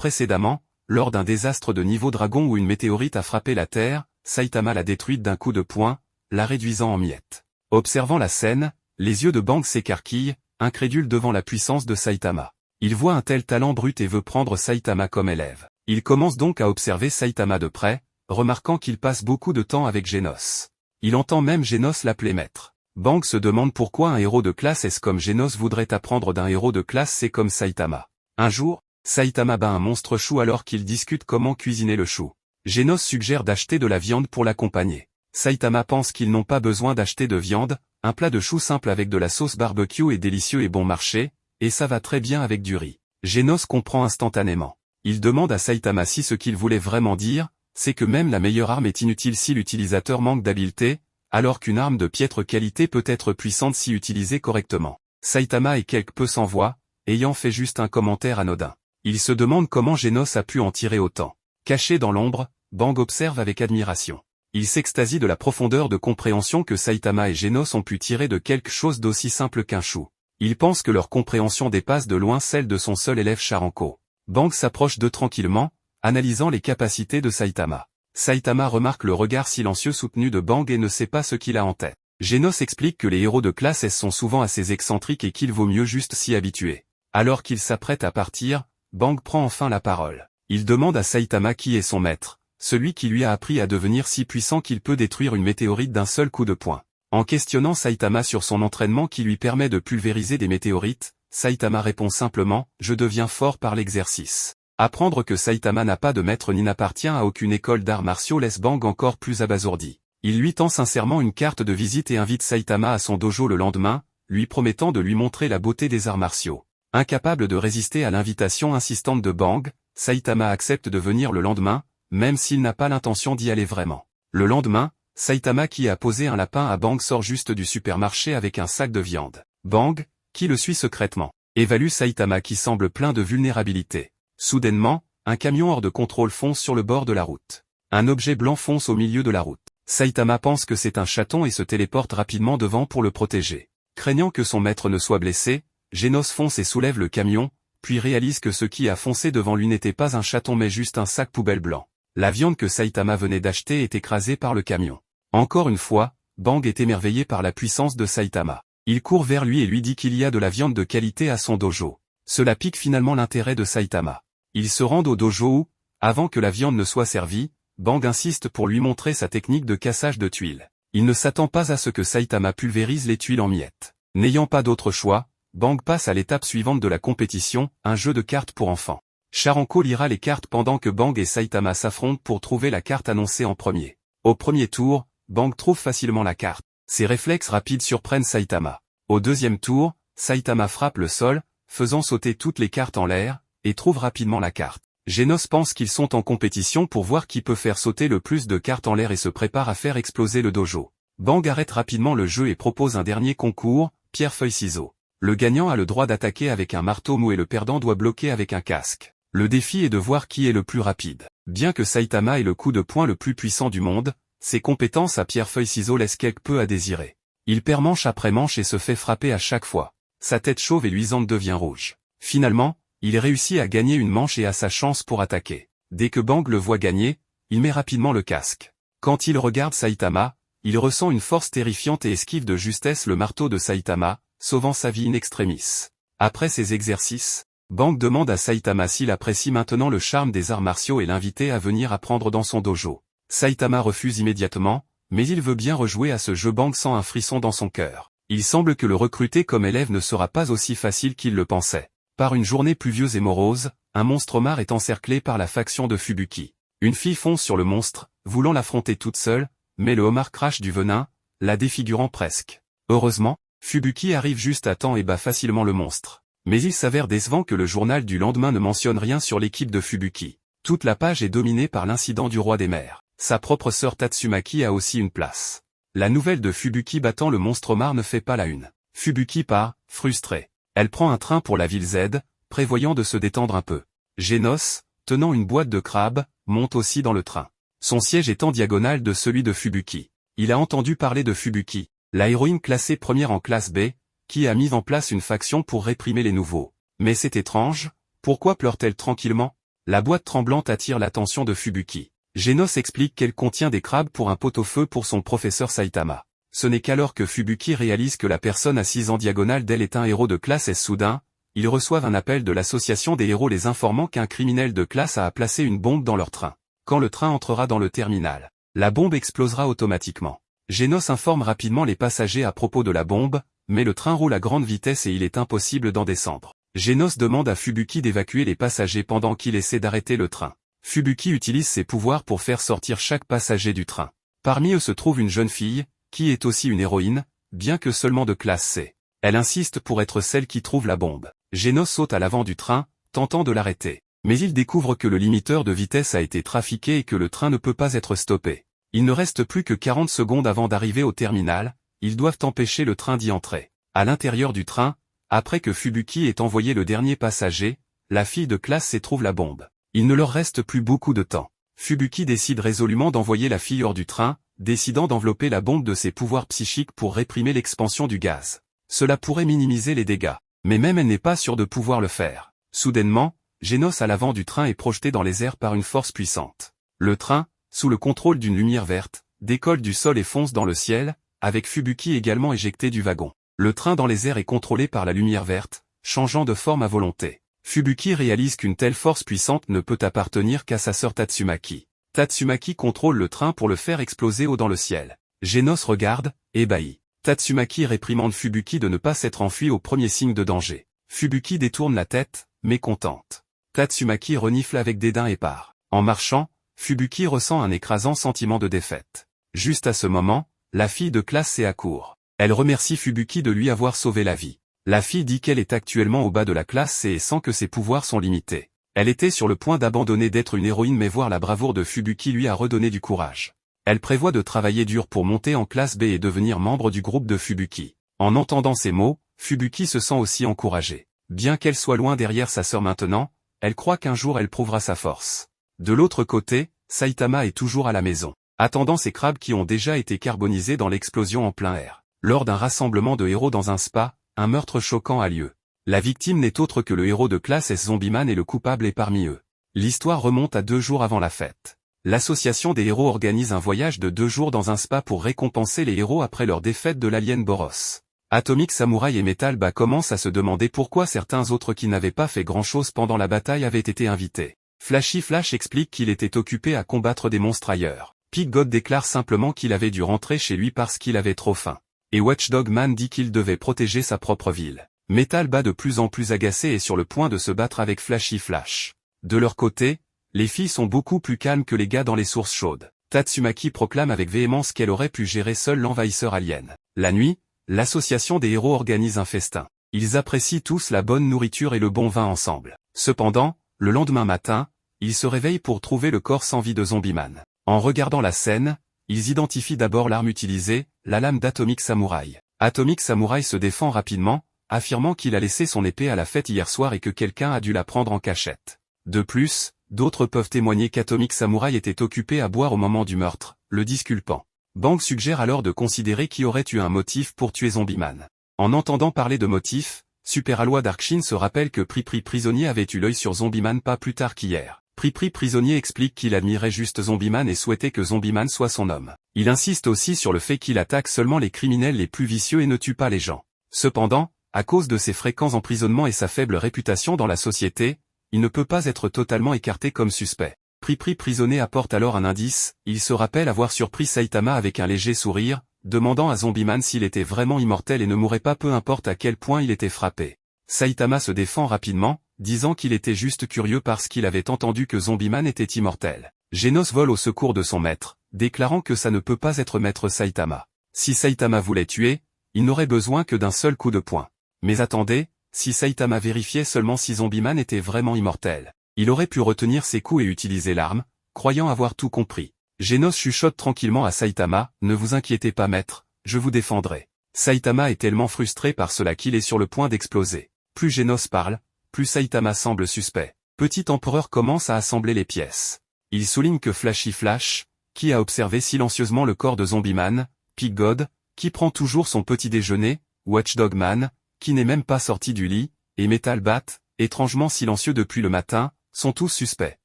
précédemment, lors d'un désastre de niveau dragon où une météorite a frappé la Terre, Saitama l'a détruite d'un coup de poing, la réduisant en miettes. Observant la scène, les yeux de Bang s'écarquillent, incrédule devant la puissance de Saitama. Il voit un tel talent brut et veut prendre Saitama comme élève. Il commence donc à observer Saitama de près, remarquant qu'il passe beaucoup de temps avec Genos. Il entend même Genos l'appeler maître. Bang se demande pourquoi un héros de classe S comme Genos voudrait apprendre d'un héros de classe C comme Saitama. Un jour, Saitama bat un monstre chou alors qu'ils discutent comment cuisiner le chou. Genos suggère d'acheter de la viande pour l'accompagner. Saitama pense qu'ils n'ont pas besoin d'acheter de viande, un plat de chou simple avec de la sauce barbecue est délicieux et bon marché, et ça va très bien avec du riz. Genos comprend instantanément. Il demande à Saitama si ce qu'il voulait vraiment dire, c'est que même la meilleure arme est inutile si l'utilisateur manque d'habileté, alors qu'une arme de piètre qualité peut être puissante si utilisée correctement. Saitama est quelque peu sans voix, ayant fait juste un commentaire anodin. Il se demande comment Genos a pu en tirer autant. Caché dans l'ombre, Bang observe avec admiration. Il s'extasie de la profondeur de compréhension que Saitama et Genos ont pu tirer de quelque chose d'aussi simple qu'un chou. Il pense que leur compréhension dépasse de loin celle de son seul élève Charanko. Bang s'approche d'eux tranquillement, analysant les capacités de Saitama. Saitama remarque le regard silencieux soutenu de Bang et ne sait pas ce qu'il a en tête. Genos explique que les héros de classe S sont souvent assez excentriques et qu'il vaut mieux juste s'y habituer. Alors qu'il s'apprête à partir, Bang prend enfin la parole. Il demande à Saitama qui est son maître, celui qui lui a appris à devenir si puissant qu'il peut détruire une météorite d'un seul coup de poing. En questionnant Saitama sur son entraînement qui lui permet de pulvériser des météorites, Saitama répond simplement « Je deviens fort par l'exercice ». Apprendre que Saitama n'a pas de maître ni n'appartient à aucune école d'arts martiaux laisse Bang encore plus abasourdi. Il lui tend sincèrement une carte de visite et invite Saitama à son dojo le lendemain, lui promettant de lui montrer la beauté des arts martiaux. Incapable de résister à l'invitation insistante de Bang, Saitama accepte de venir le lendemain, même s'il n'a pas l'intention d'y aller vraiment. Le lendemain, Saitama qui a posé un lapin à Bang sort juste du supermarché avec un sac de viande. Bang, qui le suit secrètement, évalue Saitama qui semble plein de vulnérabilité. Soudainement, un camion hors de contrôle fonce sur le bord de la route. Un objet blanc fonce au milieu de la route. Saitama pense que c'est un chaton et se téléporte rapidement devant pour le protéger. Craignant que son maître ne soit blessé, Genos fonce et soulève le camion, puis réalise que ce qui a foncé devant lui n'était pas un chaton mais juste un sac poubelle blanc. La viande que Saitama venait d'acheter est écrasée par le camion. Encore une fois, Bang est émerveillé par la puissance de Saitama. Il court vers lui et lui dit qu'il y a de la viande de qualité à son dojo. Cela pique finalement l'intérêt de Saitama. Ils se rendent au dojo où, avant que la viande ne soit servie, Bang insiste pour lui montrer sa technique de cassage de tuiles. Il ne s'attend pas à ce que Saitama pulvérise les tuiles en miettes. N'ayant pas d'autre choix, Bang passe à l'étape suivante de la compétition, un jeu de cartes pour enfants. Charanko lira les cartes pendant que Bang et Saitama s'affrontent pour trouver la carte annoncée en premier. Au premier tour, Bang trouve facilement la carte. Ses réflexes rapides surprennent Saitama. Au deuxième tour, Saitama frappe le sol, faisant sauter toutes les cartes en l'air, et trouve rapidement la carte. Genos pense qu'ils sont en compétition pour voir qui peut faire sauter le plus de cartes en l'air et se prépare à faire exploser le dojo. Bang arrête rapidement le jeu et propose un dernier concours, pierre-feuille-ciseaux. Le gagnant a le droit d'attaquer avec un marteau mou et le perdant doit bloquer avec un casque. Le défi est de voir qui est le plus rapide. Bien que Saitama ait le coup de poing le plus puissant du monde, ses compétences à pierre-feuille-ciseaux laissent quelque peu à désirer. Il perd manche après manche et se fait frapper à chaque fois. Sa tête chauve et luisante devient rouge. Finalement, il réussit à gagner une manche et a sa chance pour attaquer. Dès que Bang le voit gagner, il met rapidement le casque. Quand il regarde Saitama, il ressent une force terrifiante et esquive de justesse le marteau de Saitama, sauvant sa vie in extremis. Après ces exercices, Bang demande à Saitama s'il apprécie maintenant le charme des arts martiaux et l'invite à venir apprendre dans son dojo. Saitama refuse immédiatement, mais il veut bien rejouer à ce jeu. Bang sent un frisson dans son cœur. Il semble que le recruter comme élève ne sera pas aussi facile qu'il le pensait. Par une journée pluvieuse et morose, un monstre homard est encerclé par la faction de Fubuki. Une fille fonce sur le monstre, voulant l'affronter toute seule, mais le homard crache du venin, la défigurant presque. Heureusement, Fubuki arrive juste à temps et bat facilement le monstre. Mais il s'avère décevant que le journal du lendemain ne mentionne rien sur l'équipe de Fubuki. Toute la page est dominée par l'incident du roi des mers. Sa propre sœur Tatsumaki a aussi une place. La nouvelle de Fubuki battant le monstre homard ne fait pas la une. Fubuki part, frustrée. Elle prend un train pour la ville Z, prévoyant de se détendre un peu. Genos, tenant une boîte de crabes, monte aussi dans le train. Son siège est en diagonale de celui de Fubuki. Il a entendu parler de Fubuki, la héroïne classée première en classe B, qui a mis en place une faction pour réprimer les nouveaux. Mais c'est étrange, pourquoi pleure-t-elle tranquillement? La boîte tremblante attire l'attention de Fubuki. Genos explique qu'elle contient des crabes pour un pot-au-feu pour son professeur Saitama. Ce n'est qu'alors que Fubuki réalise que la personne assise en diagonale d'elle est un héros de classe S. Soudain, ils reçoivent un appel de l'association des héros les informant qu'un criminel de classe A placé une bombe dans leur train. Quand le train entrera dans le terminal, la bombe explosera automatiquement. Genos informe rapidement les passagers à propos de la bombe, mais le train roule à grande vitesse et il est impossible d'en descendre. Genos demande à Fubuki d'évacuer les passagers pendant qu'il essaie d'arrêter le train. Fubuki utilise ses pouvoirs pour faire sortir chaque passager du train. Parmi eux se trouve une jeune fille, qui est aussi une héroïne, bien que seulement de classe C. Elle insiste pour être celle qui trouve la bombe. Genos saute à l'avant du train, tentant de l'arrêter. Mais il découvre que le limiteur de vitesse a été trafiqué et que le train ne peut pas être stoppé. Il ne reste plus que 40 secondes avant d'arriver au terminal, ils doivent empêcher le train d'y entrer. À l'intérieur du train, après que Fubuki ait envoyé le dernier passager, la fille de classe C trouve la bombe. Il ne leur reste plus beaucoup de temps. Fubuki décide résolument d'envoyer la fille hors du train, décidant d'envelopper la bombe de ses pouvoirs psychiques pour réprimer l'expansion du gaz. Cela pourrait minimiser les dégâts, mais même elle n'est pas sûre de pouvoir le faire. Soudainement, Genos à l'avant du train est projeté dans les airs par une force puissante. Le train, sous le contrôle d'une lumière verte, décolle du sol et fonce dans le ciel, avec Fubuki également éjecté du wagon. Le train dans les airs est contrôlé par la lumière verte, changeant de forme à volonté. Fubuki réalise qu'une telle force puissante ne peut appartenir qu'à sa sœur Tatsumaki. Tatsumaki contrôle le train pour le faire exploser haut dans le ciel. Genos regarde, ébahi. Tatsumaki réprimande Fubuki de ne pas s'être enfui au premier signe de danger. Fubuki détourne la tête, mécontente. Tatsumaki renifle avec dédain et part. En marchant, Fubuki ressent un écrasant sentiment de défaite. Juste à ce moment, la fille de classe C accourt. Elle remercie Fubuki de lui avoir sauvé la vie. La fille dit qu'elle est actuellement au bas de la classe C et sent que ses pouvoirs sont limités. Elle était sur le point d'abandonner d'être une héroïne mais voir la bravoure de Fubuki lui a redonné du courage. Elle prévoit de travailler dur pour monter en classe B et devenir membre du groupe de Fubuki. En entendant ces mots, Fubuki se sent aussi encouragée. Bien qu'elle soit loin derrière sa sœur maintenant, elle croit qu'un jour elle prouvera sa force. De l'autre côté, Saitama est toujours à la maison, attendant ses crabes qui ont déjà été carbonisés dans l'explosion en plein air. Lors d'un rassemblement de héros dans un spa, un meurtre choquant a lieu. La victime n'est autre que le héros de classe S Zombieman et le coupable est parmi eux. L'histoire remonte à 2 jours avant la fête. L'association des héros organise un voyage de 2 jours dans un spa pour récompenser les héros après leur défaite de l'alien Boros. Atomic Samurai et Metal Ba commencent à se demander pourquoi certains autres qui n'avaient pas fait grand-chose pendant la bataille avaient été invités. Flashy Flash explique qu'il était occupé à combattre des monstres ailleurs. Pig God déclare simplement qu'il avait dû rentrer chez lui parce qu'il avait trop faim. Et Watchdog Man dit qu'il devait protéger sa propre ville. Metal Ba de plus en plus agacé est sur le point de se battre avec Flashy Flash. De leur côté, les filles sont beaucoup plus calmes que les gars dans les sources chaudes. Tatsumaki proclame avec véhémence qu'elle aurait pu gérer seule l'envahisseur alien. La nuit, l'association des héros organise un festin. Ils apprécient tous la bonne nourriture et le bon vin ensemble. Cependant, le lendemain matin, ils se réveillent pour trouver le corps sans vie de Zombieman. En regardant la scène, ils identifient d'abord l'arme utilisée, la lame d'Atomic Samurai. Atomic Samurai se défend rapidement, affirmant qu'il a laissé son épée à la fête hier soir et que quelqu'un a dû la prendre en cachette. De plus, d'autres peuvent témoigner qu'Atomic Samurai était occupé à boire au moment du meurtre, le disculpant. Bang suggère alors de considérer qui aurait eu un motif pour tuer Zombieman. En entendant parler de motif, Super Aloy Darkshin se rappelle que Pripri Prisonnier avait eu l'œil sur Zombieman pas plus tard qu'hier. Pripri Prisonnier explique qu'il admirait juste Zombieman et souhaitait que Zombieman soit son homme. Il insiste aussi sur le fait qu'il attaque seulement les criminels les plus vicieux et ne tue pas les gens. Cependant, à cause de ses fréquents emprisonnements et sa faible réputation dans la société, il ne peut pas être totalement écarté comme suspect. Pripri Prisonnier apporte alors un indice, il se rappelle avoir surpris Saitama avec un léger sourire, demandant à Zombieman s'il était vraiment immortel et ne mourrait pas peu importe à quel point il était frappé. Saitama se défend rapidement, disant qu'il était juste curieux parce qu'il avait entendu que Zombieman était immortel. Genos vole au secours de son maître, déclarant que ça ne peut pas être maître Saitama. Si Saitama voulait tuer, il n'aurait besoin que d'un seul coup de poing. Mais attendez, si Saitama vérifiait seulement si Zombieman était vraiment immortel, il aurait pu retenir ses coups et utiliser l'arme, croyant avoir tout compris. Genos chuchote tranquillement à Saitama, « Ne vous inquiétez pas maître, je vous défendrai ». Saitama est tellement frustré par cela qu'il est sur le point d'exploser. Plus Genos parle, plus Saitama semble suspect. Petit empereur commence à assembler les pièces. Il souligne que Flashy Flash, qui a observé silencieusement le corps de Zombieman, Pig God, qui prend toujours son petit déjeuner, Watchdog Man, qui n'est même pas sorti du lit, et Metal Bat, étrangement silencieux depuis le matin, sont tous suspects.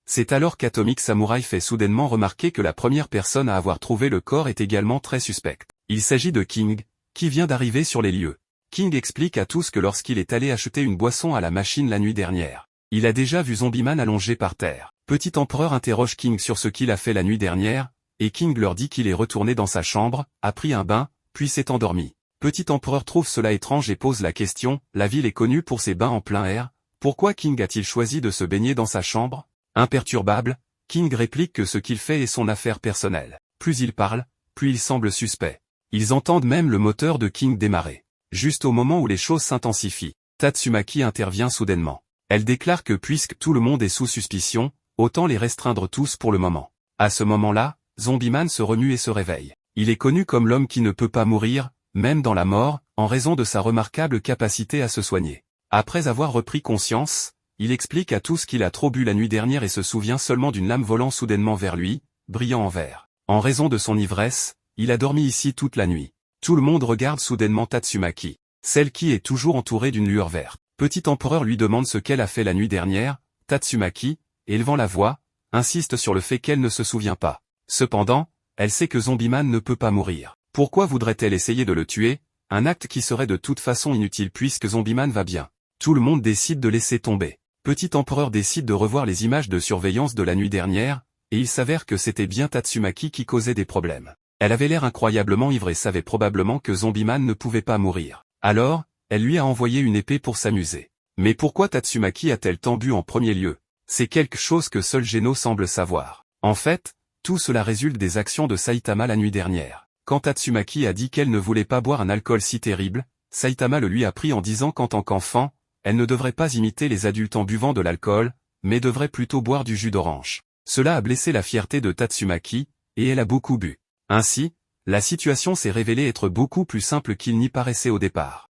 C'est alors qu'Atomic Samurai fait soudainement remarquer que la première personne à avoir trouvé le corps est également très suspecte. Il s'agit de King, qui vient d'arriver sur les lieux. King explique à tous que lorsqu'il est allé acheter une boisson à la machine la nuit dernière, il a déjà vu Zombieman allongé par terre. Petit Empereur interroge King sur ce qu'il a fait la nuit dernière, et King leur dit qu'il est retourné dans sa chambre, a pris un bain, puis s'est endormi. Petit Empereur trouve cela étrange et pose la question, la ville est connue pour ses bains en plein air, pourquoi King a-t-il choisi de se baigner dans sa chambre? Imperturbable, King réplique que ce qu'il fait est son affaire personnelle. Plus il parle, plus il semble suspect. Ils entendent même le moteur de King démarrer. Juste au moment où les choses s'intensifient, Tatsumaki intervient soudainement. Elle déclare que puisque tout le monde est sous suspicion, autant les restreindre tous pour le moment. À ce moment-là, Zombieman se remue et se réveille. Il est connu comme l'homme qui ne peut pas mourir, même dans la mort, en raison de sa remarquable capacité à se soigner. Après avoir repris conscience, il explique à tous qu'il a trop bu la nuit dernière et se souvient seulement d'une lame volant soudainement vers lui, brillant en vert. En raison de son ivresse, il a dormi ici toute la nuit. Tout le monde regarde soudainement Tatsumaki, celle qui est toujours entourée d'une lueur verte. Petit Empereur lui demande ce qu'elle a fait la nuit dernière. Tatsumaki, élevant la voix, insiste sur le fait qu'elle ne se souvient pas. Cependant, elle sait que Zombieman ne peut pas mourir. Pourquoi voudrait-elle essayer de le tuer? Un acte qui serait de toute façon inutile puisque Zombieman va bien. Tout le monde décide de laisser tomber. Petit Empereur décide de revoir les images de surveillance de la nuit dernière, et il s'avère que c'était bien Tatsumaki qui causait des problèmes. Elle avait l'air incroyablement ivre et savait probablement que Zombieman ne pouvait pas mourir. Alors, elle lui a envoyé une épée pour s'amuser. Mais pourquoi Tatsumaki a-t-elle tant bu en premier lieu? C'est quelque chose que seul Geno semble savoir. En fait, tout cela résulte des actions de Saitama la nuit dernière. Quand Tatsumaki a dit qu'elle ne voulait pas boire un alcool si terrible, Saitama le lui a pris en disant qu'en tant qu'enfant, elle ne devrait pas imiter les adultes en buvant de l'alcool, mais devrait plutôt boire du jus d'orange. Cela a blessé la fierté de Tatsumaki, et elle a beaucoup bu. Ainsi, la situation s'est révélée être beaucoup plus simple qu'il n'y paraissait au départ.